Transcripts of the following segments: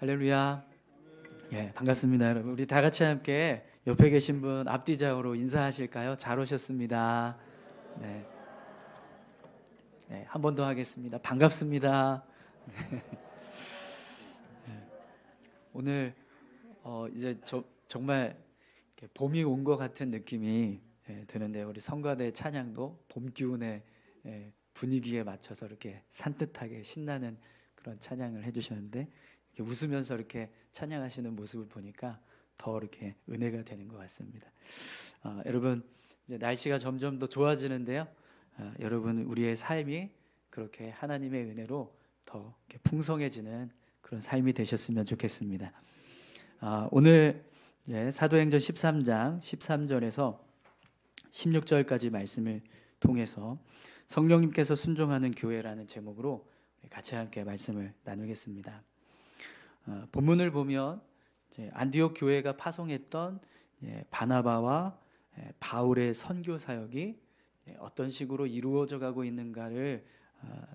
할렐루야. 예, 반갑습니다, 여러분. 우리 다 같이 함께 옆에 계신 분 앞뒤좌우로 인사하실까요? 잘 오셨습니다. 네. 네, 한 번 더 하겠습니다. 반갑습니다. 네. 오늘 이제 정말 봄이 온 것 같은 느낌이 드는데 우리 성가대 찬양도 봄 기운의 분위기에 맞춰서 이렇게 산뜻하게 신나는 그런 찬양을 해주셨는데 이렇게 웃으면서 이렇게 찬양하시는 모습을 보니까 더 이렇게 은혜가 되는 것 같습니다. 여러분 이제 날씨가 점점 더 좋아지는데요. 여러분 우리의 삶이 그렇게 하나님의 은혜로 더 이렇게 풍성해지는 그런 삶이 되셨으면 좋겠습니다. 오늘 사도행전 13장 13절에서 16절까지 말씀을 통해서 성령님께서 순종하는 교회라는 제목으로 같이 함께 말씀을 나누겠습니다. 본문을 보면 안디옥 교회가 파송했던 바나바와 바울의 선교 사역이 어떤 식으로 이루어져 가고 있는가를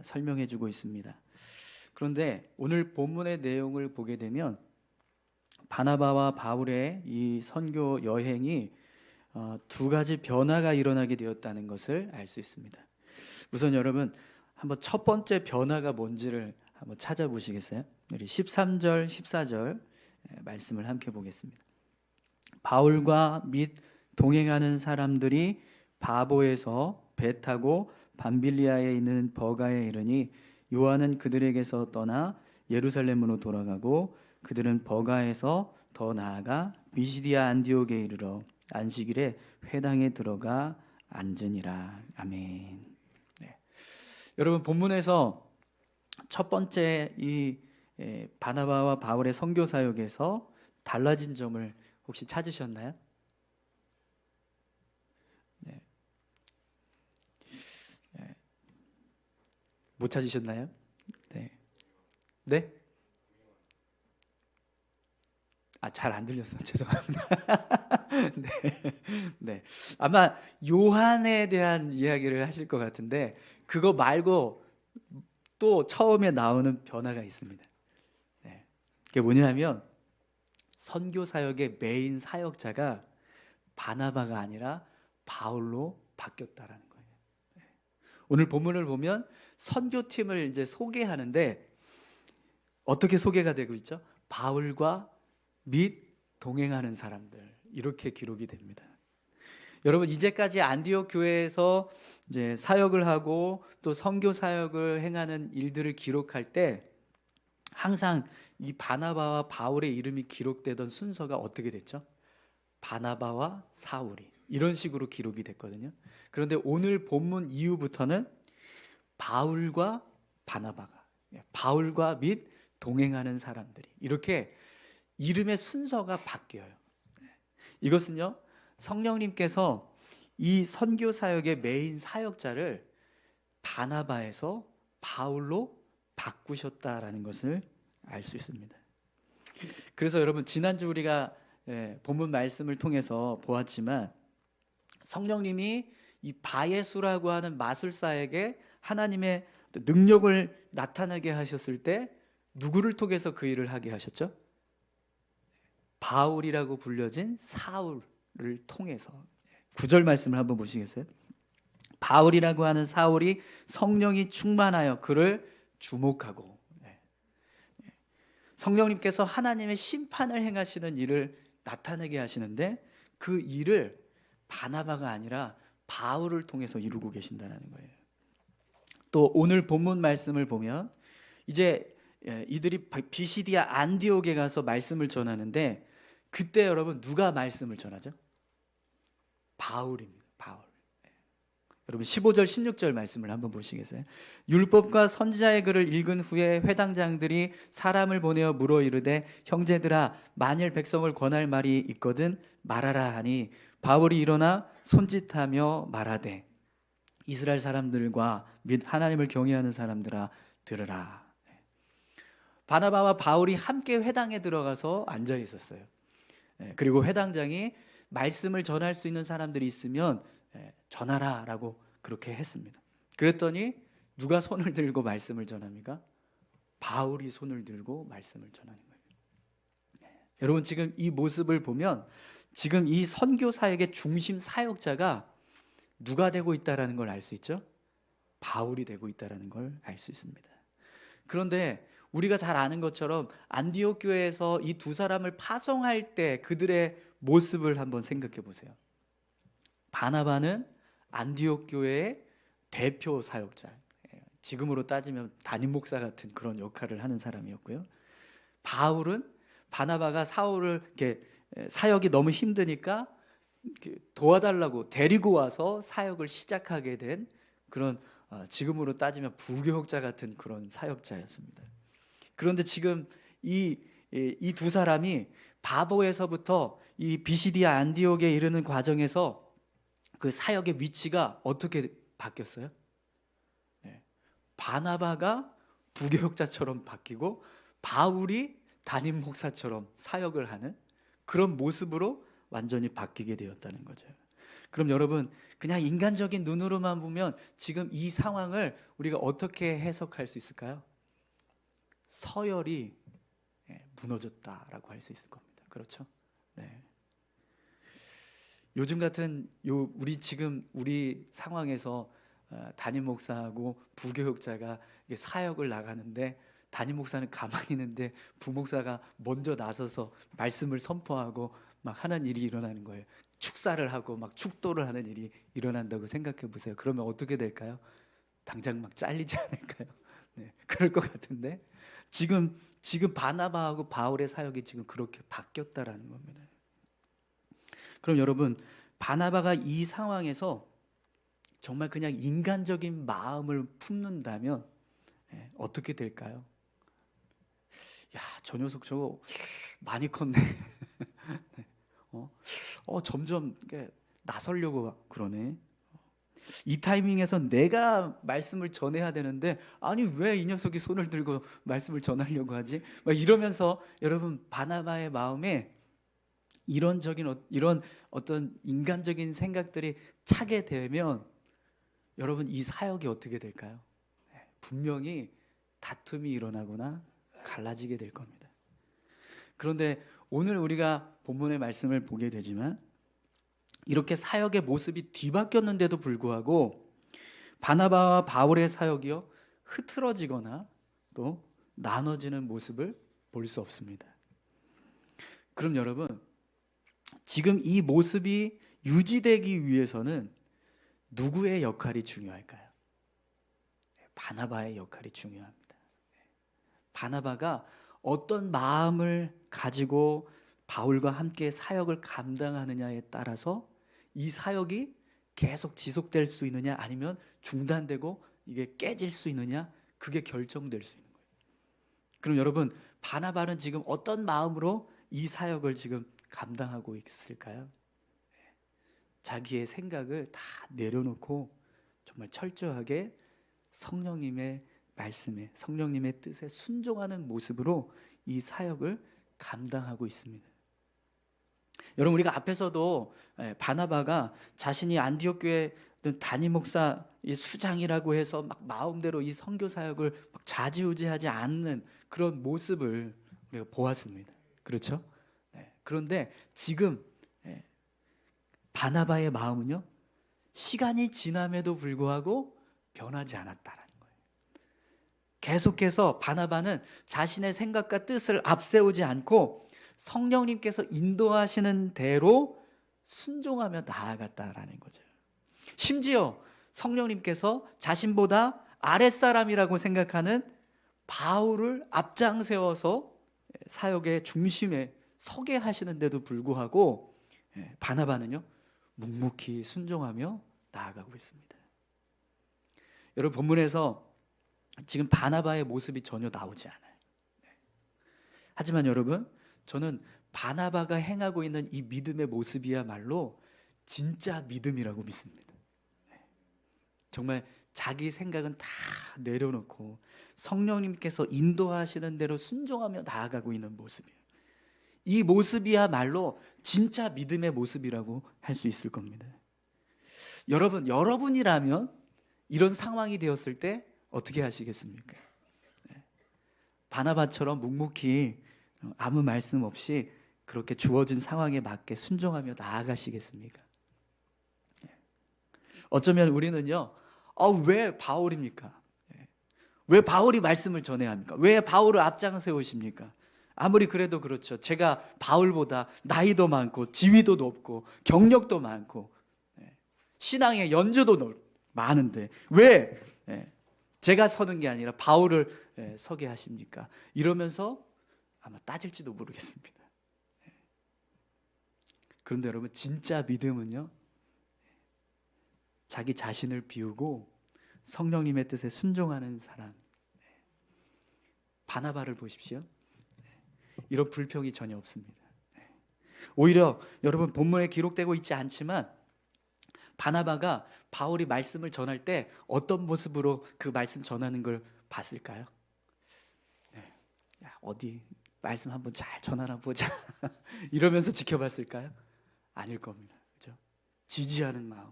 설명해 주고 있습니다. 그런데 오늘 본문의 내용을 보게 되면 바나바와 바울의 이 선교 여행이 두 가지 변화가 일어나게 되었다는 것을 알 수 있습니다. 우선 여러분 한번 첫 번째 변화가 뭔지를 한번 찾아보시겠어요? 우리 13절, 14절 말씀을 함께 보겠습니다. 바울과 및 동행하는 사람들이 바보에서 배 타고 밤빌리아에 있는 버가에 이르니 요한은 그들에게서 떠나 예루살렘으로 돌아가고 그들은 버가에서 더 나아가 비시디아 안디옥에 이르러 안식일에 회당에 들어가 앉으니라. 아멘. 네. 여러분 본문에서 첫 번째 이 바나바와 바울의 선교 사역에서 달라진 점을 혹시 찾으셨나요? 네. 못 찾으셨나요? 네. 네? 잘 안 들렸어요. 죄송합니다. 네. 네. 아마 요한에 대한 이야기를 하실 것 같은데 그거 말고 또 처음에 나오는 변화가 있습니다. 네. 그게 뭐냐면 선교 사역의 메인 사역자가 바나바가 아니라 바울로 바뀌었다라는 거예요. 네. 오늘 본문을 보면 선교팀을 이제 소개하는데 어떻게 소개가 되고 있죠? 바울과 및 동행하는 사람들 이렇게 기록이 됩니다. 여러분 이제까지 안디옥 교회에서 이제 사역을 하고 또 선교 사역을 행하는 일들을 기록할 때 항상 이 바나바와 바울의 이름이 기록되던 순서가 어떻게 됐죠? 바나바와 사울이 이런 식으로 기록이 됐거든요. 그런데 오늘 본문 이후부터는 바울과 바나바가 바울과 및 동행하는 사람들이 이렇게 이름의 순서가 바뀌어요. 이것은요 성령님께서 이 선교 사역의 메인 사역자를 바나바에서 바울로 바꾸셨다라는 것을 알 수 있습니다. 그래서 여러분 지난주 우리가 본문 말씀을 통해서 보았지만 성령님이 이 바예수라고 하는 마술사에게 하나님의 능력을 나타나게 하셨을 때 누구를 통해서 그 일을 하게 하셨죠? 바울이라고 불려진 사울을 통해서. 9절 말씀을 한번 보시겠어요? 바울이라고 하는 사울이 성령이 충만하여 그를 주목하고 성령님께서 하나님의 심판을 행하시는 일을 나타내게 하시는데 그 일을 바나바가 아니라 바울을 통해서 이루고 계신다는 거예요. 또 오늘 본문 말씀을 보면 이제 이들이 비시디아 안디옥에 가서 말씀을 전하는데 그때 여러분 누가 말씀을 전하죠? 바울입니다. 바울. 여러분 15절 16절 말씀을 한번 보시겠어요? 율법과 선지자의 글을 읽은 후에 회당장들이 사람을 보내어 물어 이르되 형제들아 만일 백성을 권할 말이 있거든 말하라 하니 바울이 일어나 손짓하며 말하되 이스라엘 사람들과 및 하나님을 경외하는 사람들아 들으라. 바나바와 바울이 함께 회당에 들어가서 앉아 있었어요. 그리고 회당장이 말씀을 전할 수 있는 사람들이 있으면 전하라 라고 그렇게 했습니다. 그랬더니 누가 손을 들고 말씀을 전합니까? 바울이 손을 들고 말씀을 전하는 거예요. 여러분 지금 이 모습을 보면 지금 이 선교 사역의 중심 사역자가 누가 되고 있다라는 걸 알 수 있죠? 바울이 되고 있다라는 걸 알 수 있습니다. 그런데 우리가 잘 아는 것처럼 안디옥 교회에서 이 두 사람을 파송할 때 그들의 모습을 한번 생각해 보세요. 바나바는 안디옥 교회의 대표 사역자, 지금으로 따지면 담임 목사 같은 그런 역할을 하는 사람이었고요. 바울은 바나바가 사울을 이렇게 사역이 너무 힘드니까 도와달라고 데리고 와서 사역을 시작하게 된 그런 지금으로 따지면 부교역자 같은 그런 사역자였습니다. 그런데 지금 이 두 사람이 바보에서부터 이 비시디아 안디옥에 이르는 과정에서 그 사역의 위치가 어떻게 바뀌었어요? 바나바가 부교역자처럼 바뀌고 바울이 담임 목사처럼 사역을 하는 그런 모습으로 완전히 바뀌게 되었다는 거죠. 그럼 여러분 그냥 인간적인 눈으로만 보면 지금 이 상황을 우리가 어떻게 해석할 수 있을까요? 서열이 무너졌다라고 할 수 있을 겁니다. 그렇죠? 네. 요즘 같은 우리 상황에서 담임 목사하고 부교역자가 사역을 나가는데 담임 목사는 가만히 있는데 부목사가 먼저 나서서 말씀을 선포하고 막 하는 일이 일어나는 거예요. 축사를 하고 막 축도를 하는 일이 일어난다고 생각해 보세요. 그러면 어떻게 될까요? 당장 막 잘리지 않을까요? 네, 그럴 것 같은데 지금 바나바하고 바울의 사역이 지금 그렇게 바뀌었다라는 겁니다. 그럼 여러분 바나바가 이 상황에서 정말 그냥 인간적인 마음을 품는다면 어떻게 될까요? 야, 저 녀석 저거 많이 컸네. 점점 나서려고 그러네. 이 타이밍에서 내가 말씀을 전해야 되는데 아니 왜 이 녀석이 손을 들고 말씀을 전하려고 하지? 막 이러면서 여러분 바나바의 마음에 이런 어떤 인간적인 생각들이 차게 되면 여러분 이 사역이 어떻게 될까요? 분명히 다툼이 일어나거나 갈라지게 될 겁니다. 그런데 오늘 우리가 본문의 말씀을 보게 되지만 이렇게 사역의 모습이 뒤바뀌었는데도 불구하고 바나바와 바울의 사역이요 흐트러지거나 또 나눠지는 모습을 볼 수 없습니다. 그럼 여러분 지금 이 모습이 유지되기 위해서는 누구의 역할이 중요할까요? 바나바의 역할이 중요합니다. 바나바가 어떤 마음을 가지고 바울과 함께 사역을 감당하느냐에 따라서 이 사역이 계속 지속될 수 있느냐 아니면 중단되고 이게 깨질 수 있느냐 그게 결정될 수 있는 거예요. 그럼 여러분 바나바는 지금 어떤 마음으로 이 사역을 지금 감당하고 있을까요? 자기의 생각을 다 내려놓고 정말 철저하게 성령님의 말씀에 성령님의 뜻에 순종하는 모습으로 이 사역을 감당하고 있습니다. 여러분 우리가 앞에서도 바나바가 자신이 안디옥 교회 담임 목사 수장이라고 해서 막 마음대로 이 선교 사역을 막 좌지우지하지 않는 그런 모습을 우리가 보았습니다. 그렇죠? 그런데 지금 바나바의 마음은요 시간이 지남에도 불구하고 변하지 않았다라는 거예요. 계속해서 바나바는 자신의 생각과 뜻을 앞세우지 않고 성령님께서 인도하시는 대로 순종하며 나아갔다라는 거죠. 심지어 성령님께서 자신보다 아랫사람이라고 생각하는 바울을 앞장세워서 사역의 중심에 서게 하시는데도 불구하고 바나바는요 묵묵히 순종하며 나아가고 있습니다. 여러분 본문에서 지금 바나바의 모습이 전혀 나오지 않아요. 하지만 여러분 저는 바나바가 행하고 있는 이 믿음의 모습이야말로 진짜 믿음이라고 믿습니다. 정말 자기 생각은 다 내려놓고 성령님께서 인도하시는 대로 순종하며 나아가고 있는 모습이에요. 이 모습이야말로 진짜 믿음의 모습이라고 할 수 있을 겁니다. 여러분이라면 이런 상황이 되었을 때 어떻게 하시겠습니까? 바나바처럼 묵묵히 아무 말씀 없이 그렇게 주어진 상황에 맞게 순종하며 나아가시겠습니까? 어쩌면 우리는요, 왜 바울입니까? 왜 바울이 말씀을 전해야 합니까? 왜 바울을 앞장 세우십니까? 아무리 그래도 그렇죠. 제가 바울보다 나이도 많고 지위도 높고 경력도 많고 신앙의 연주도 많은데 왜 제가 서는 게 아니라 바울을 서게 하십니까? 이러면서 아마 따질지도 모르겠습니다. 그런데 여러분, 진짜 믿음은요, 자기 자신을 비우고 성령님의 뜻에 순종하는 사람. 바나바를 보십시오. 이런 불평이 전혀 없습니다. 오히려 여러분, 본문에 기록되고 있지 않지만 바나바가 바울이 말씀을 전할 때 어떤 모습으로 그 말씀 전하는 걸 봤을까요? 야, 어디 말씀 한번 잘 전하나 보자 이러면서 지켜봤을까요? 아닐 겁니다. 그렇죠? 지지하는 마음,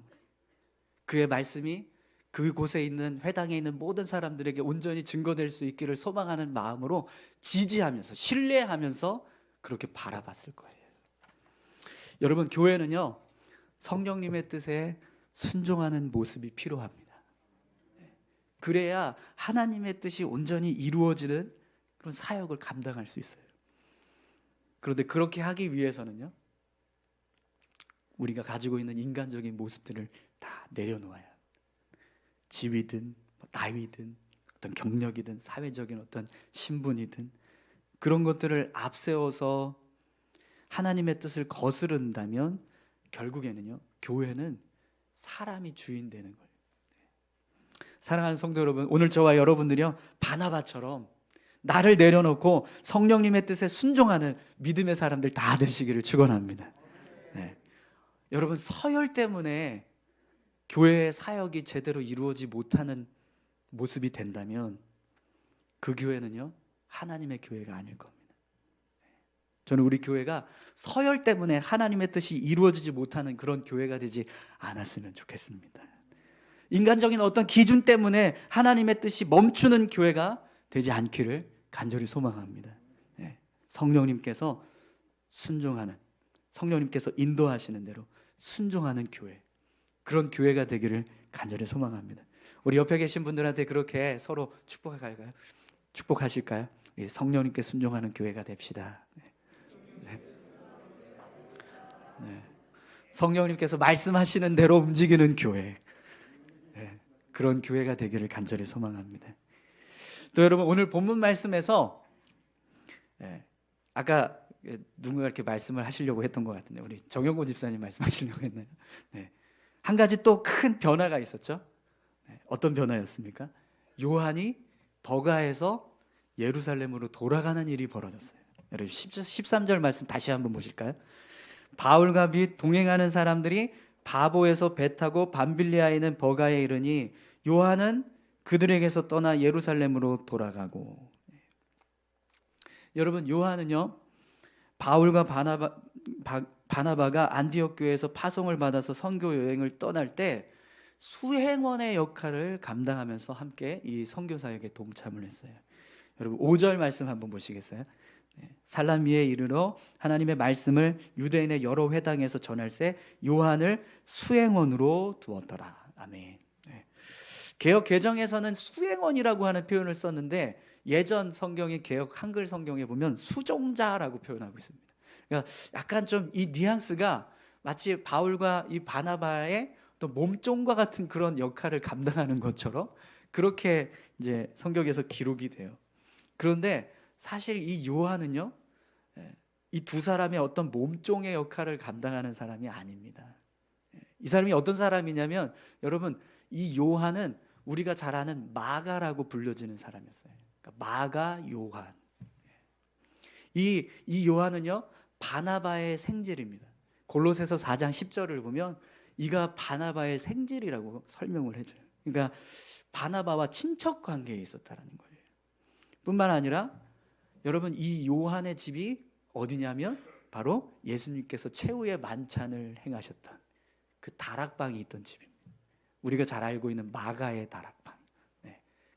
그의 말씀이 그곳에 있는 회당에 있는 모든 사람들에게 온전히 증거될 수 있기를 소망하는 마음으로 지지하면서 신뢰하면서 그렇게 바라봤을 거예요. 여러분, 교회는요, 성령님의 뜻에 순종하는 모습이 필요합니다. 그래야 하나님의 뜻이 온전히 이루어지는 그런 사역을 감당할 수 있어요. 그런데 그렇게 하기 위해서는요, 우리가 가지고 있는 인간적인 모습들을 다 내려놓아야 합니다. 지위든 나이든 어떤 경력이든 사회적인 어떤 신분이든 그런 것들을 앞세워서 하나님의 뜻을 거스른다면 결국에는요, 교회는 사람이 주인 되는 거예요. 사랑하는 성도 여러분, 오늘 저와 여러분들이요, 바나바처럼 나를 내려놓고 성령님의 뜻에 순종하는 믿음의 사람들 다 되시기를 축원합니다. 여러분, 서열 때문에 교회의 사역이 제대로 이루어지지 못하는 모습이 된다면 그 교회는요, 하나님의 교회가 아닐 겁니다. 저는 우리 교회가 서열 때문에 하나님의 뜻이 이루어지지 못하는 그런 교회가 되지 않았으면 좋겠습니다. 인간적인 어떤 기준 때문에 하나님의 뜻이 멈추는 교회가 되지 않기를 간절히 소망합니다. 성령님께서 순종하는, 성령님께서 인도하시는 대로 순종하는 교회, 그런 교회가 되기를 간절히 소망합니다. 우리 옆에 계신 분들한테 그렇게 서로 축복할까요? 축복하실까요? 성령님께 순종하는 교회가 됩시다. 성령님께서 말씀하시는 대로 움직이는 교회, 그런 교회가 되기를 간절히 소망합니다. 또 여러분, 오늘 본문 말씀에서 아까 누군가 이렇게 말씀을 하시려고 했던 것 같은데 우리 정영고 집사님 말씀하시려고 했나요? 한 가지 또 큰 변화가 있었죠. 어떤 변화였습니까? 요한이 버가에서 예루살렘으로 돌아가는 일이 벌어졌어요. 여러분, 13절 말씀 다시 한번 보실까요? 바울과 및 동행하는 사람들이 바보에서 배 타고 밤빌리아에 있는 버가에 이르니 요한은 그들에게서 떠나 예루살렘으로 돌아가고. 여러분, 요한은요, 바울과 바나바가 안디옥 교회에서 파송을 받아서 선교 여행을 떠날 때 수행원의 역할을 감당하면서 함께 이 선교 사역에 동참을 했어요. 여러분, 5절 말씀 한번 보시겠어요? 살라미에 이르러 하나님의 말씀을 유대인의 여러 회당에서 전할세 요한을 수행원으로 두었더라. 아멘. 개역 개정에서는 수행원이라고 하는 표현을 썼는데 예전 성경인 개역 한글 성경에 보면 수종자라고 표현하고 있습니다. 그러니까 약간 좀 이 뉘앙스가 마치 바울과 이 바나바의 또 몸종과 같은 그런 역할을 감당하는 것처럼 그렇게 이제 성경에서 기록이 돼요. 그런데 사실 이 요한은요, 이 두 사람의 어떤 몸종의 역할을 감당하는 사람이 아닙니다. 이 사람이 어떤 사람이냐면 여러분, 이 요한은 우리가 잘 아는 마가라고 불려지는 사람이었어요. 그러니까 마가 요한. 이 요한은요, 바나바의 생질입니다. 골로새서 4장 10절을 보면 이가 바나바의 생질이라고 설명을 해줘요. 그러니까 바나바와 친척 관계에 있었다는 거예요. 뿐만 아니라 여러분, 이 요한의 집이 어디냐면 바로 예수님께서 최후의 만찬을 행하셨던 그 다락방이 있던 집입니다. 우리가 잘 알고 있는 마가의 다락방.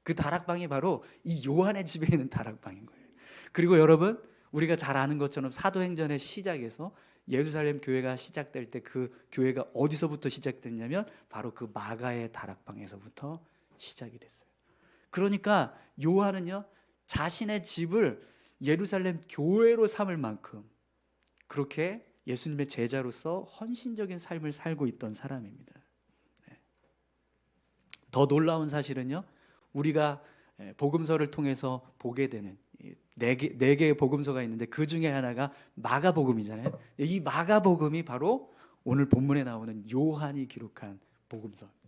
그 다락방이 바로 이 요한의 집에 있는 다락방인 거예요. 그리고 여러분, 우리가 잘 아는 것처럼 사도행전의 시작에서 예루살렘 교회가 시작될 때 그 교회가 어디서부터 시작됐냐면 바로 그 마가의 다락방에서부터 시작이 됐어요. 그러니까 요한은요, 자신의 집을 예루살렘 교회로 삼을 만큼 그렇게 예수님의 제자로서 헌신적인 삶을 살고 있던 사람입니다. 더 놀라운 사실은요, 우리가 복음서를 통해서 보게 되는 네 개의 복음서가 있는데 그 중에 하나가 마가복음이잖아요. 이 마가복음이 바로 오늘 본문에 나오는 요한이 기록한 복음서입니다.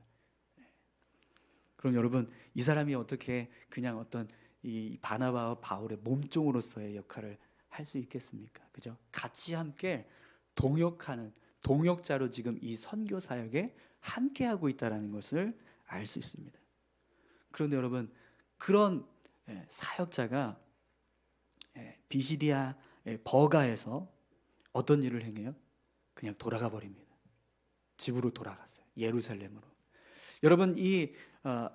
그럼 여러분, 이 사람이 어떻게 그냥 어떤 이 바나바와 바울의 몸종으로서의 역할을 할 수 있겠습니까? 그죠? 같이 함께 동역하는 동역자로 지금 이 선교 사역에 함께 하고 있다라는 것을 알 수 있습니다. 그런데 여러분, 그런 사역자가 비시디아 버가에서 어떤 일을 행해요? 그냥 돌아가 버립니다. 집으로 돌아갔어요. 예루살렘으로. 여러분, 이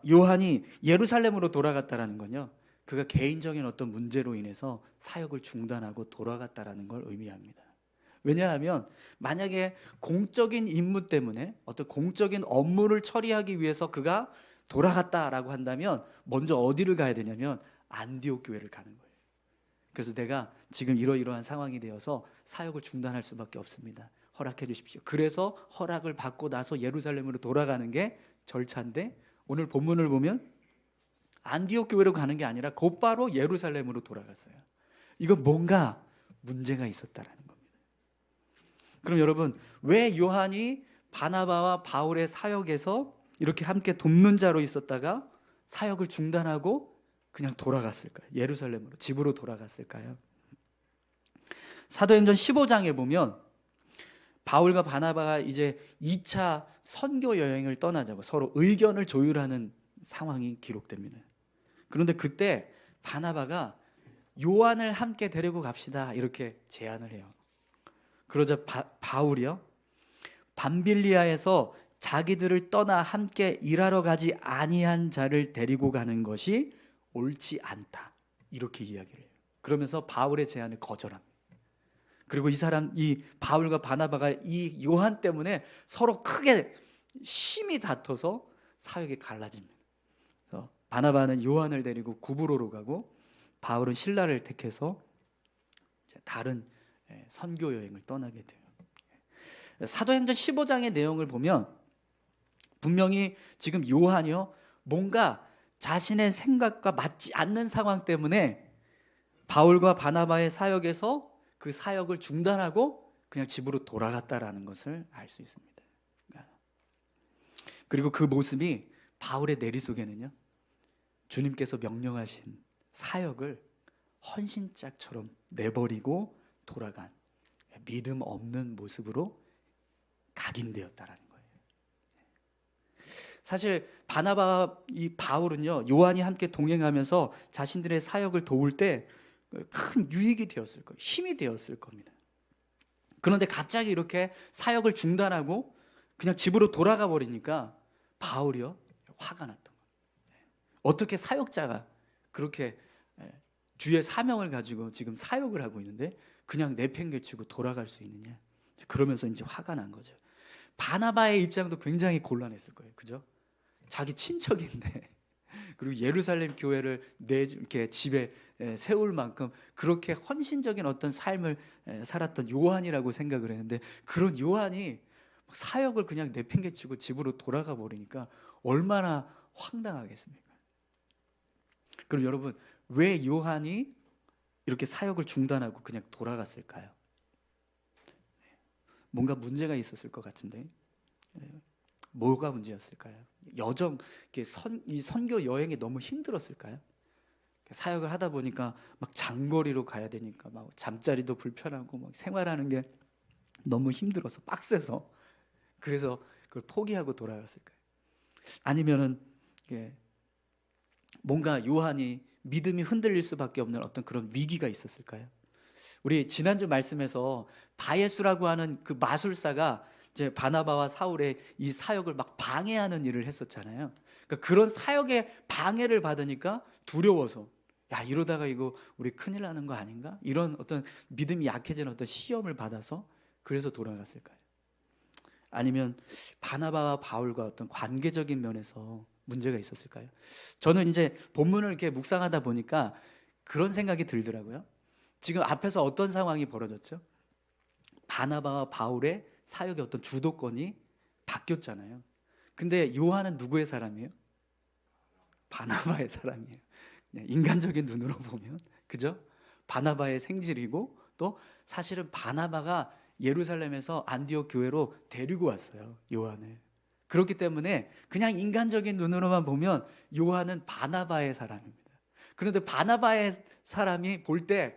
요한이 예루살렘으로 돌아갔다라는 건요, 그가 개인적인 어떤 문제로 인해서 사역을 중단하고 돌아갔다라는 걸 의미합니다. 왜냐하면 만약에 공적인 임무 때문에 어떤 공적인 업무를 처리하기 위해서 그가 돌아갔다라고 한다면 먼저 어디를 가야 되냐면 안디옥 교회를 가는 거예요. 그래서 내가 지금 이러이러한 상황이 되어서 사역을 중단할 수밖에 없습니다. 허락해 주십시오. 그래서 허락을 받고 나서 예루살렘으로 돌아가는 게 절차인데, 오늘 본문을 보면 안디옥 교회로 가는 게 아니라 곧바로 예루살렘으로 돌아갔어요. 이건 뭔가 문제가 있었다라는 겁니다. 그럼 여러분, 왜 요한이 바나바와 바울의 사역에서 이렇게 함께 돕는 자로 있었다가 사역을 중단하고 그냥 돌아갔을까요? 예루살렘으로, 집으로 돌아갔을까요? 사도행전 15장에 보면 바울과 바나바가 이제 2차 선교 여행을 떠나자고 서로 의견을 조율하는 상황이 기록됩니다. 그런데 그때 바나바가 요한을 함께 데리고 갑시다 이렇게 제안을 해요. 그러자 바울이요, 밤빌리아에서 자기들을 떠나 함께 일하러 가지 아니한 자를 데리고 가는 것이 옳지 않다 이렇게 이야기를 해요. 그러면서 바울의 제안을 거절합니다. 그리고 이 바울과 바나바가 이 요한 때문에 서로 크게 심히 다퉈서 사역이 갈라집니다. 그래서 바나바는 요한을 데리고 구브로로 가고 바울은 실라를 택해서 다른 선교 여행을 떠나게 돼요. 사도행전 15장의 내용을 보면 분명히 지금 요한이요, 뭔가 자신의 생각과 맞지 않는 상황 때문에 바울과 바나바의 사역에서 그 사역을 중단하고 그냥 집으로 돌아갔다라는 것을 알 수 있습니다. 그리고 그 모습이 바울의 내리 속에는요, 주님께서 명령하신 사역을 헌신짝처럼 내버리고 돌아간 믿음 없는 모습으로 각인되었다라는 거예요. 사실 바나바와 이 바울은요, 요한이 함께 동행하면서 자신들의 사역을 도울 때 큰 유익이 되었을 거예요. 힘이 되었을 겁니다. 그런데 갑자기 이렇게 사역을 중단하고 그냥 집으로 돌아가 버리니까 바울이요, 화가 났던 거예요. 어떻게 사역자가 그렇게 주의 사명을 가지고 지금 사역을 하고 있는데 그냥 내팽개치고 돌아갈 수 있느냐. 그러면서 이제 화가 난 거죠. 바나바의 입장도 굉장히 곤란했을 거예요. 그죠? 자기 친척인데 그리고 예루살렘 교회를 이렇게 집에 세울 만큼 그렇게 헌신적인 어떤 삶을 살았던 요한이라고 생각을 했는데, 그런 요한이 사역을 그냥 내팽개치고 집으로 돌아가 버리니까 얼마나 황당하겠습니까? 그럼 여러분, 왜 요한이 이렇게 사역을 중단하고 그냥 돌아갔을까요? 뭔가 문제가 있었을 것 같은데 뭐가 문제였을까요? 이 선교 여행이 너무 힘들었을까요? 사역을 하다 보니까 막 장거리로 가야 되니까 막 잠자리도 불편하고 막 생활하는 게 너무 힘들어서 빡세서 그래서 그걸 포기하고 돌아갔을까요? 아니면은 뭔가 요한이 믿음이 흔들릴 수밖에 없는 어떤 그런 위기가 있었을까요? 우리 지난주 말씀에서 바예수라고 하는 그 마술사가 이제 바나바와 사울의 이 사역을 막 방해하는 일을 했었잖아요. 그러니까 그런 사역에 방해를 받으니까 두려워서 야, 이러다가 이거 우리 큰일 나는 거 아닌가? 이런 어떤 믿음이 약해지는 어떤 시험을 받아서 그래서 돌아갔을까요? 아니면 바나바와 바울과 어떤 관계적인 면에서 문제가 있었을까요? 저는 이제 본문을 이렇게 묵상하다 보니까 그런 생각이 들더라고요. 지금 앞에서 어떤 상황이 벌어졌죠? 바나바와 바울의 사역의 어떤 주도권이 바뀌었잖아요. 근데 요한은 누구의 사람이에요? 바나바의 사람이에요. 그냥 인간적인 눈으로 보면, 그죠? 바나바의 생질이고, 또 사실은 바나바가 예루살렘에서 안디옥 교회로 데리고 왔어요, 요한을. 그렇기 때문에 그냥 인간적인 눈으로만 보면 요한은 바나바의 사람입니다. 그런데 바나바의 사람이 볼 때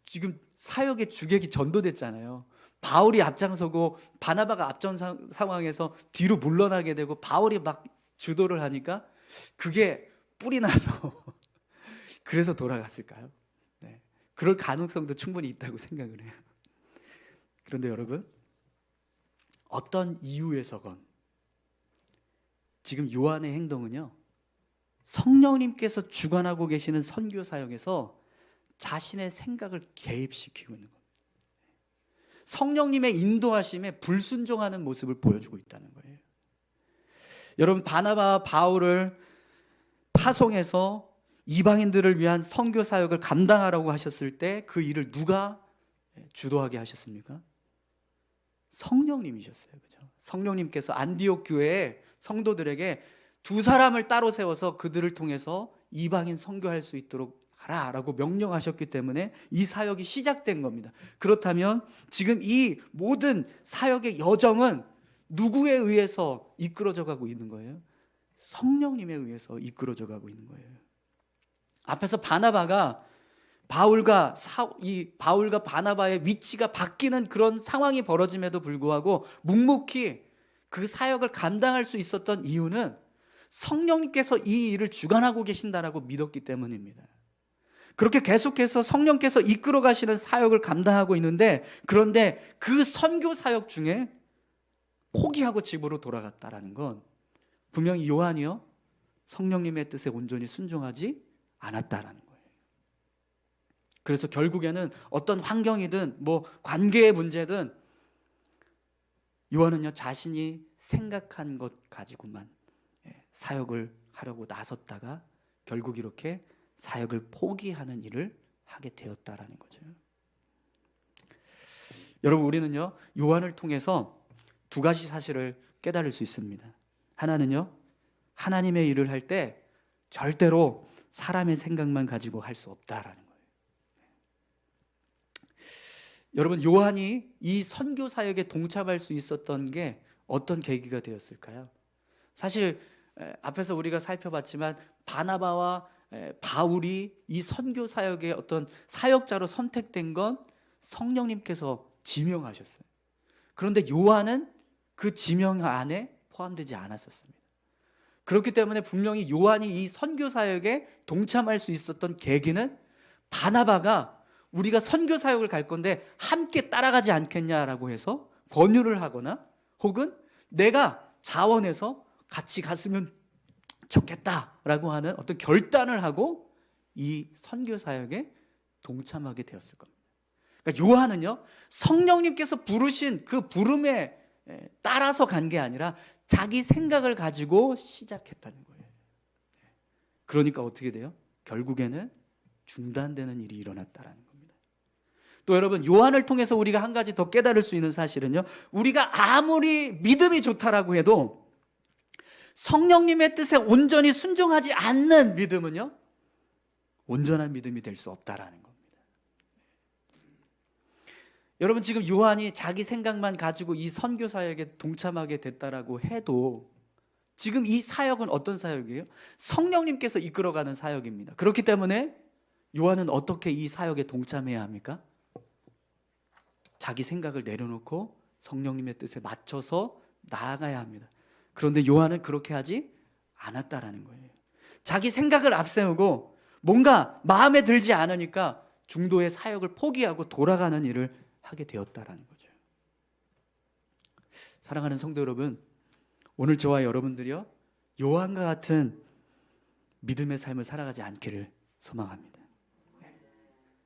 지금 사역의 주객이 전도됐잖아요. 바울이 앞장서고 바나바가 앞전 상황에서 뒤로 물러나게 되고 바울이 막 주도를 하니까 그게 뿔이 나서 그래서 돌아갔을까요? 네. 그럴 가능성도 충분히 있다고 생각을 해요. 그런데 여러분, 어떤 이유에서건 지금 요한의 행동은요, 성령님께서 주관하고 계시는 선교 사역에서 자신의 생각을 개입시키고 있는 겁니다. 성령님의 인도하심에 불순종하는 모습을 보여주고 있다는 거예요. 여러분, 바나바와 바울을 파송해서 이방인들을 위한 선교 사역을 감당하라고 하셨을 때 그 일을 누가 주도하게 하셨습니까? 성령님이셨어요. 그죠? 성령님께서 안디옥 교회의 성도들에게 두 사람을 따로 세워서 그들을 통해서 이방인 선교할 수 있도록 하라라고 명령하셨기 때문에 이 사역이 시작된 겁니다. 그렇다면 지금 이 모든 사역의 여정은 누구에 의해서 이끌어져 가고 있는 거예요? 성령님에 의해서 이끌어져 가고 있는 거예요. 앞에서 바나바가 바울과 바나바의 위치가 바뀌는 그런 상황이 벌어짐에도 불구하고 묵묵히 그 사역을 감당할 수 있었던 이유는 성령님께서 이 일을 주관하고 계신다라고 믿었기 때문입니다. 그렇게 계속해서 성령께서 이끌어 가시는 사역을 감당하고 있는데, 그런데 그 선교 사역 중에 포기하고 집으로 돌아갔다라는 건 분명히 요한이요, 성령님의 뜻에 온전히 순종하지 않았다라는 거예요. 그래서 결국에는 어떤 환경이든 뭐 관계의 문제든 요한은요, 자신이 생각한 것 가지고만 사역을 하려고 나섰다가 결국 이렇게 사역을 포기하는 일을 하게 되었다라는 거죠. 여러분, 우리는요, 요한을 통해서 두 가지 사실을 깨달을 수 있습니다. 하나는요, 하나님의 일을 할 때 절대로 사람의 생각만 가지고 할 수 없다라는 거예요. 여러분, 요한이 이 선교 사역에 동참할 수 있었던 게 어떤 계기가 되었을까요? 사실 앞에서 우리가 살펴봤지만 바나바와 바울이 이 선교 사역의 어떤 사역자로 선택된 건 성령님께서 지명하셨어요. 그런데 요한은 그 지명 안에 포함되지 않았었습니다. 그렇기 때문에 분명히 요한이 이 선교 사역에 동참할 수 있었던 계기는 바나바가 우리가 선교 사역을 갈 건데 함께 따라가지 않겠냐라고 해서 권유를 하거나 혹은 내가 자원해서 같이 갔으면 좋겠다라고 하는 어떤 결단을 하고 이 선교 사역에 동참하게 되었을 겁니다. 그러니까 요한은요, 성령님께서 부르신 그 부름에 따라서 간 게 아니라 자기 생각을 가지고 시작했다는 거예요. 그러니까 어떻게 돼요? 결국에는 중단되는 일이 일어났다라는 겁니다. 또 여러분, 요한을 통해서 우리가 한 가지 더 깨달을 수 있는 사실은요, 우리가 아무리 믿음이 좋다라고 해도 성령님의 뜻에 온전히 순종하지 않는 믿음은요, 온전한 믿음이 될 수 없다라는 겁니다. 여러분, 지금 요한이 자기 생각만 가지고 이 선교 사역에 동참하게 됐다라고 해도 지금 이 사역은 어떤 사역이에요? 성령님께서 이끌어가는 사역입니다. 그렇기 때문에 요한은 어떻게 이 사역에 동참해야 합니까? 자기 생각을 내려놓고 성령님의 뜻에 맞춰서 나아가야 합니다. 그런데 요한은 그렇게 하지 않았다라는 거예요. 자기 생각을 앞세우고 뭔가 마음에 들지 않으니까 중도의 사역을 포기하고 돌아가는 일을 하게 되었다라는 거죠. 사랑하는 성도 여러분, 오늘 저와 여러분들이요, 요한과 같은 믿음의 삶을 살아가지 않기를 소망합니다.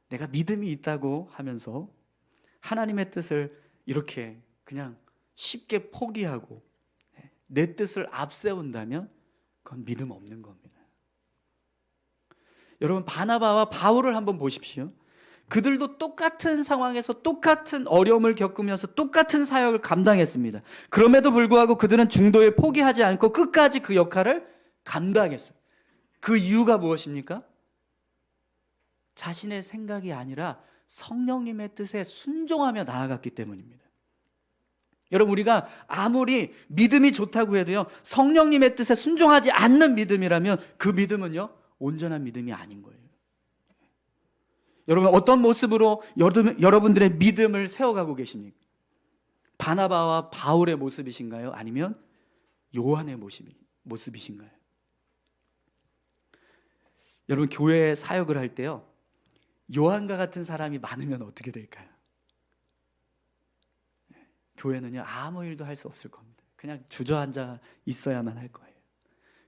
내가 믿음이 있다고 하면서 하나님의 뜻을 이렇게 그냥 쉽게 포기하고 내 뜻을 앞세운다면 그건 믿음 없는 겁니다. 여러분, 바나바와 바울을 한번 보십시오. 그들도 똑같은 상황에서 똑같은 어려움을 겪으면서 똑같은 사역을 감당했습니다. 그럼에도 불구하고 그들은 중도에 포기하지 않고 끝까지 그 역할을 감당했어요. 그 이유가 무엇입니까? 자신의 생각이 아니라 성령님의 뜻에 순종하며 나아갔기 때문입니다. 여러분, 우리가 아무리 믿음이 좋다고 해도요, 성령님의 뜻에 순종하지 않는 믿음이라면 그 믿음은요, 온전한 믿음이 아닌 거예요. 여러분, 어떤 모습으로 여러분들의 믿음을 세워가고 계십니까? 바나바와 바울의 모습이신가요? 아니면 요한의 모습이신가요? 여러분, 교회 사역을 할 때요, 요한과 같은 사람이 많으면 어떻게 될까요? 교회는요, 아무 일도 할 수 없을 겁니다. 그냥 주저앉아 있어야만 할 거예요.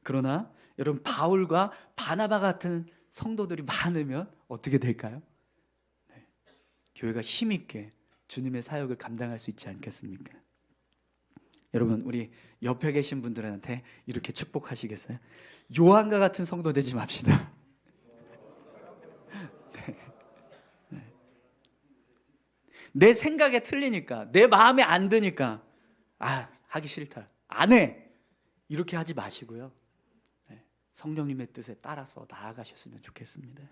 그러나 여러분, 바울과 바나바 같은 성도들이 많으면 어떻게 될까요? 교회가 힘있게 주님의 사역을 감당할 수 있지 않겠습니까? 여러분, 우리 옆에 계신 분들한테 이렇게 축복하시겠어요? 요한과 같은 성도 되지 맙시다. 네. 내 생각에 틀리니까, 내 마음에 안 드니까 하기 싫다, 안 해, 이렇게 하지 마시고요, 성령님의 뜻에 따라서 나아가셨으면 좋겠습니다.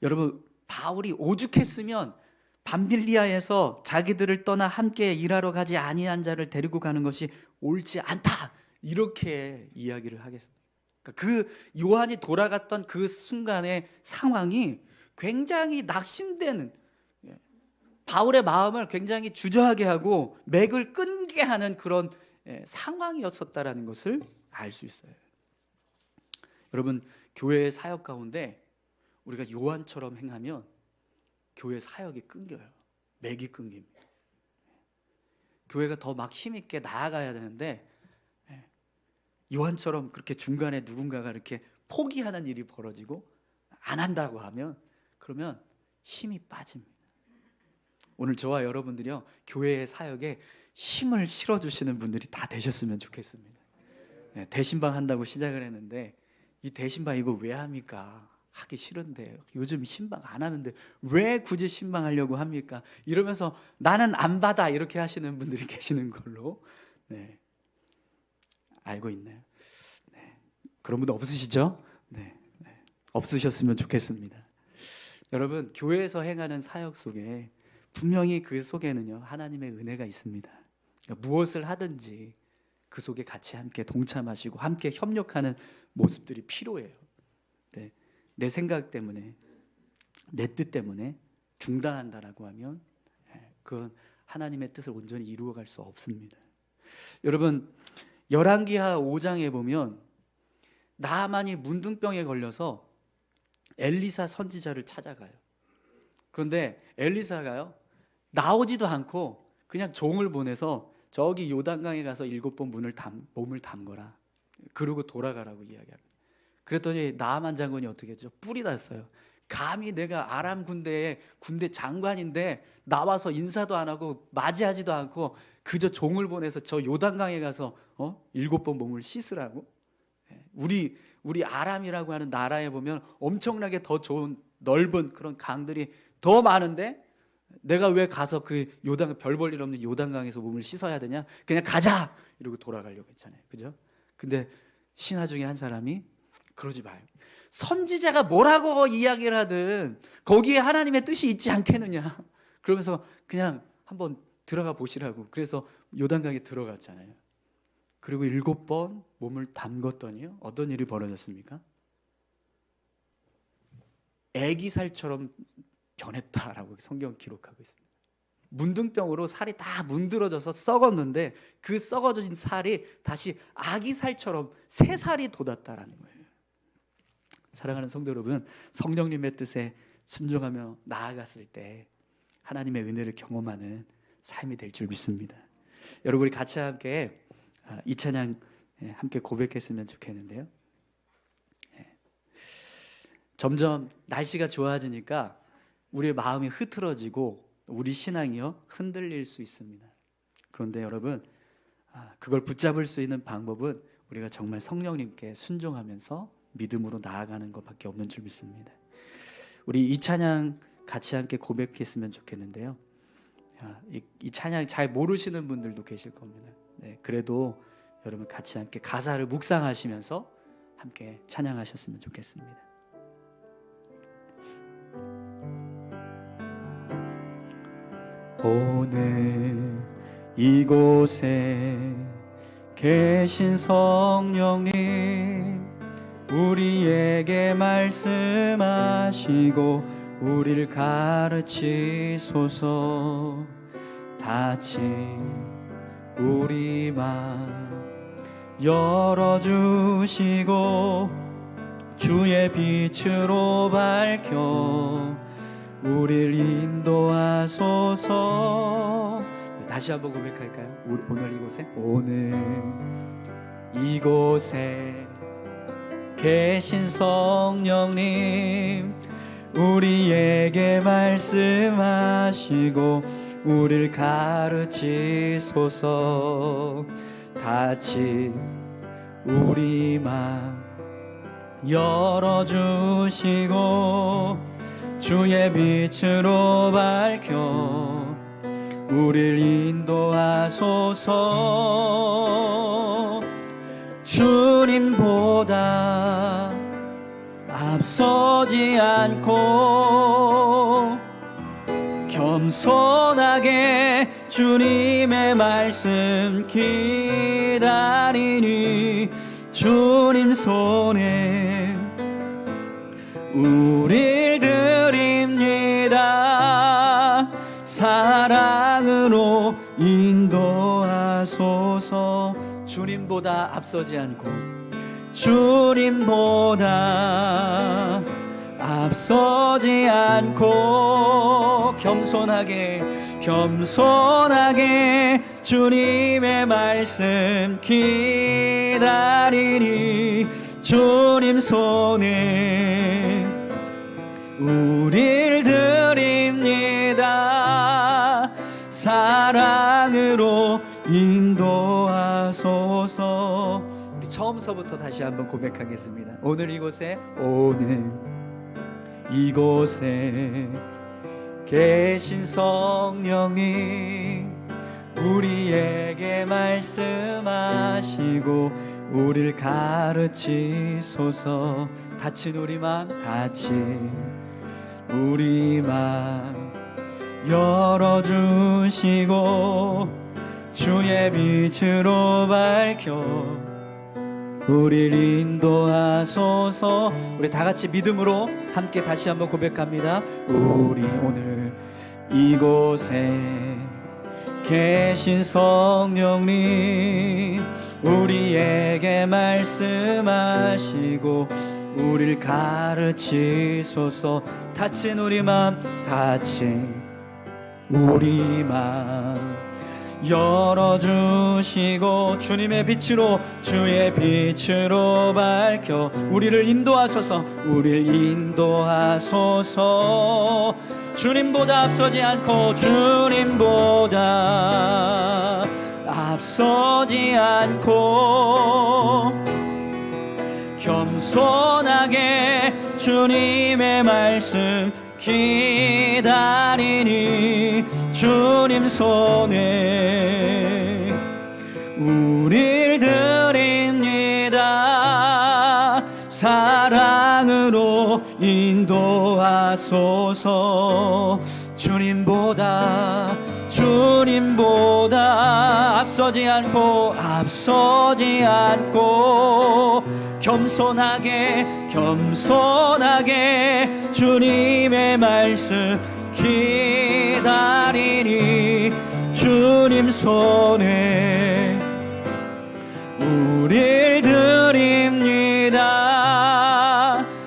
여러분, 바울이 오죽했으면 밤빌리아에서 자기들을 떠나 함께 일하러 가지 아니한 자를 데리고 가는 것이 옳지 않다, 이렇게 이야기를 하겠습니다. 그 요한이 돌아갔던 그 순간의 상황이 굉장히 낙심되는, 바울의 마음을 굉장히 주저하게 하고 맥을 끊게 하는 그런 상황이었었다라는 것을 알 수 있어요. 여러분, 교회의 사역 가운데 우리가 요한처럼 행하면 교회 사역이 끊겨요. 맥이 끊깁니다. 교회가 더 막 힘있게 나아가야 되는데 요한처럼 그렇게 중간에 누군가가 이렇게 포기하는 일이 벌어지고 안 한다고 하면 그러면 힘이 빠집니다. 오늘 저와 여러분들이요, 교회의 사역에 힘을 실어주시는 분들이 다 되셨으면 좋겠습니다. 대신방 한다고 시작을 했는데 이 대신방 이거 왜 합니까? 하기 싫은데, 요즘 신방 안 하는데 왜 굳이 신방하려고 합니까? 이러면서 나는 안 받아, 이렇게 하시는 분들이 계시는 걸로 알고 있나요? 그런 분 없으시죠? 없으셨으면 좋겠습니다. 여러분, 교회에서 행하는 사역 속에 분명히 그 속에는요, 하나님의 은혜가 있습니다. 그러니까 무엇을 하든지 그 속에 같이 함께 동참하시고 함께 협력하는 모습들이 필요해요. 내 생각 때문에, 내 뜻 때문에 중단한다라고 하면 그건 하나님의 뜻을 온전히 이루어갈 수 없습니다. 여러분, 열왕기하 5장에 보면 나하만이 문둥병에 걸려서 엘리사 선지자를 찾아가요. 그런데 엘리사가요, 나오지도 않고 그냥 종을 보내서 저기 요단강에 가서 7번 몸을 담거라, 그러고 돌아가라고 이야기합니다. 그랬더니 나하만 장군이 어떻게 했죠? 뿔이 났어요. 감히 내가 아람 군대 장관인데 나와서 인사도 안 하고 맞이하지도 않고 그저 종을 보내서 저 요단강에 가서 7번 몸을 씻으라고? 우리 아람이라고 하는 나라에 보면 엄청나게 더 좋은 넓은 그런 강들이 더 많은데 내가 왜 가서 그 별 볼 일 없는 요단강에서 몸을 씻어야 되냐? 그냥 가자! 이러고 돌아가려고 했잖아요. 그죠? 근데 신하 중에 한 사람이 그러지 마요. 선지자가 뭐라고 이야기를 하든 거기에 하나님의 뜻이 있지 않겠느냐. 그러면서 그냥 한번 들어가 보시라고. 그래서 요단강에 들어갔잖아요. 그리고 7번 몸을 담궜더니요, 어떤 일이 벌어졌습니까? 애기살처럼 변했다라고 성경 기록하고 있습니다. 문둥병으로 살이 다 문드러져서 썩었는데 그 썩어진 살이 다시 아기살처럼 새 살이 돋았다라는 거예요. 사랑하는 성도 여러분, 성령님의 뜻에 순종하며 나아갔을 때 하나님의 은혜를 경험하는 삶이 될 줄 믿습니다. 여러분, 우리 같이 함께 이 찬양 함께 고백했으면 좋겠는데요. 점점 날씨가 좋아지니까 우리의 마음이 흐트러지고 우리 신앙이요 흔들릴 수 있습니다. 그런데 여러분, 그걸 붙잡을 수 있는 방법은 우리가 정말 성령님께 순종하면서 믿음으로 나아가는 것밖에 없는 줄 믿습니다. 우리 이 찬양 같이 함께 고백했으면 좋겠는데요. 이 찬양 잘 모르시는 분들도 계실 겁니다. 네, 그래도 여러분 같이 함께 가사를 묵상하시면서 함께 찬양하셨으면 좋겠습니다. 오늘 이곳에 계신 성령님, 우리에게 말씀하시고 우리를 가르치소서. 닫힌 우리 맘 열어주시고 주의 빛으로 밝혀 우리를 인도하소서. 다시 한번 고백할까요? 오늘 이곳에 계신 성령님, 우리에게 말씀하시고 우리를 가르치소서. 닫힌 우리 맘 열어주시고 주의 빛으로 밝혀 우리를 인도하소서. 주님보다 앞서지 않고 겸손하게 주님의 말씀 기다리니 주님 손에 우릴 드립니다. 사랑으로 인도하소서. 주님보다 앞서지 않고 주님보다 앞서지 않고 겸손하게 주님의 말씀 기다리니 주님 손에 우릴 드립니다. 사랑으로 인도하소서. 우리 처음서부터 다시 한번 고백하겠습니다. 오늘 이곳에 계신 성령님, 우리에게 말씀하시고 우리를 가르치소서. 닫힌 우리 맘 열어주시고 주의 빛으로 밝혀 우리를 인도하소서. 우리 다 같이 믿음으로 함께 다시 한번 고백합니다. 우리 오늘 이곳에 계신 성령님, 우리에게 말씀하시고 우리를 가르치소서. 닫힌 우리 맘 열어주시고 주의 빛으로 밝혀 우리를 인도하소서. 주님보다 앞서지 않고 겸손하게 주님의 말씀 기다리니 주님 손에 우릴 드립니다. 사랑으로 인도하소서. 주님보다 앞서지 않고 겸손하게 주님의 말씀 기다리니 주님 손에 우릴 드립니다.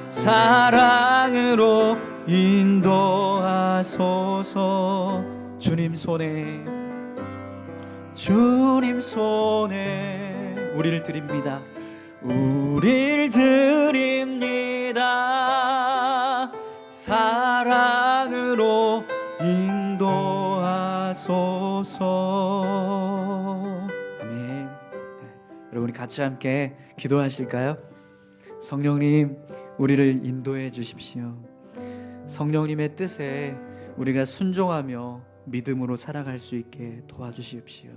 사랑으로 인도하소서. 주님 손에 우리를 드립니다. 사랑으로 인도하소서. 아멘. 여러분이 같이 함께 기도하실까요? 성령님, 우리를 인도해 주십시오. 성령님의 뜻에 우리가 순종하며 믿음으로 살아갈 수 있게 도와주십시오.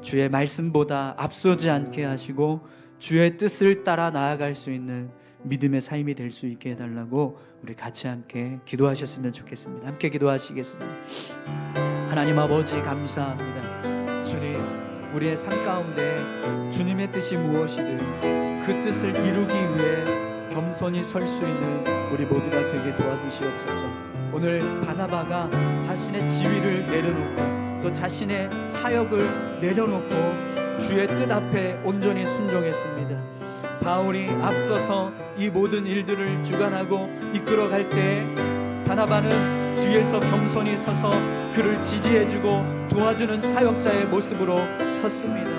주의 말씀보다 앞서지 않게 하시고 주의 뜻을 따라 나아갈 수 있는 믿음의 삶이 될 수 있게 해달라고 우리 같이 함께 기도하셨으면 좋겠습니다. 함께 기도하시겠습니다. 하나님 아버지, 감사합니다. 주님, 우리의 삶 가운데 주님의 뜻이 무엇이든 그 뜻을 이루기 위해 겸손히 설 수 있는 우리 모두가 되게 도와주시옵소서. 오늘 바나바가 자신의 지위를 내려놓고 또 자신의 사역을 내려놓고 주의 뜻 앞에 온전히 순종했습니다. 바울이 앞서서 이 모든 일들을 주관하고 이끌어갈 때 바나바는 뒤에서 겸손히 서서 그를 지지해주고 도와주는 사역자의 모습으로 섰습니다.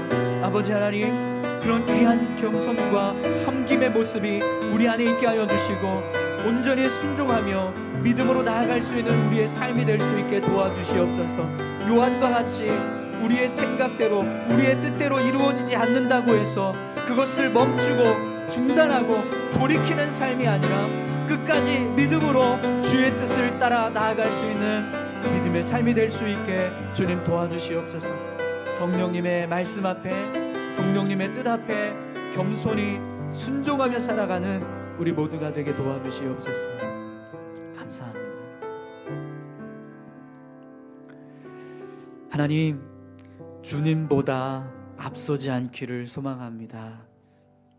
아버지 하나님, 그런 귀한 겸손과 섬김의 모습이 우리 안에 있게 하여 주시고 온전히 순종하며 믿음으로 나아갈 수 있는 우리의 삶이 될 수 있게 도와주시옵소서. 요한과 같이 우리의 생각대로 우리의 뜻대로 이루어지지 않는다고 해서 그것을 멈추고 중단하고 돌이키는 삶이 아니라 끝까지 믿음으로 주의 뜻을 따라 나아갈 수 있는 믿음의 삶이 될 수 있게 주님 도와주시옵소서. 성령님의 말씀 앞에, 성령님의 뜻 앞에 겸손히 순종하며 살아가는 우리 모두가 되게 도와주시옵소서. 감사합니다. 하나님, 주님보다 앞서지 않기를 소망합니다.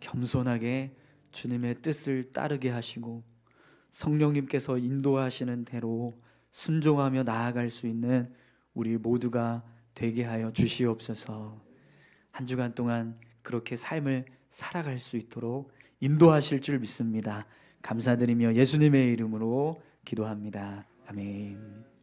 겸손하게 주님의 뜻을 따르게 하시고 성령님께서 인도하시는 대로 순종하며 나아갈 수 있는 우리 모두가 되게 하여 주시옵소서. 한 주간 동안 그렇게 삶을 살아갈 수 있도록 인도하실 줄 믿습니다. 감사드리며 예수님의 이름으로 기도합니다. 아멘.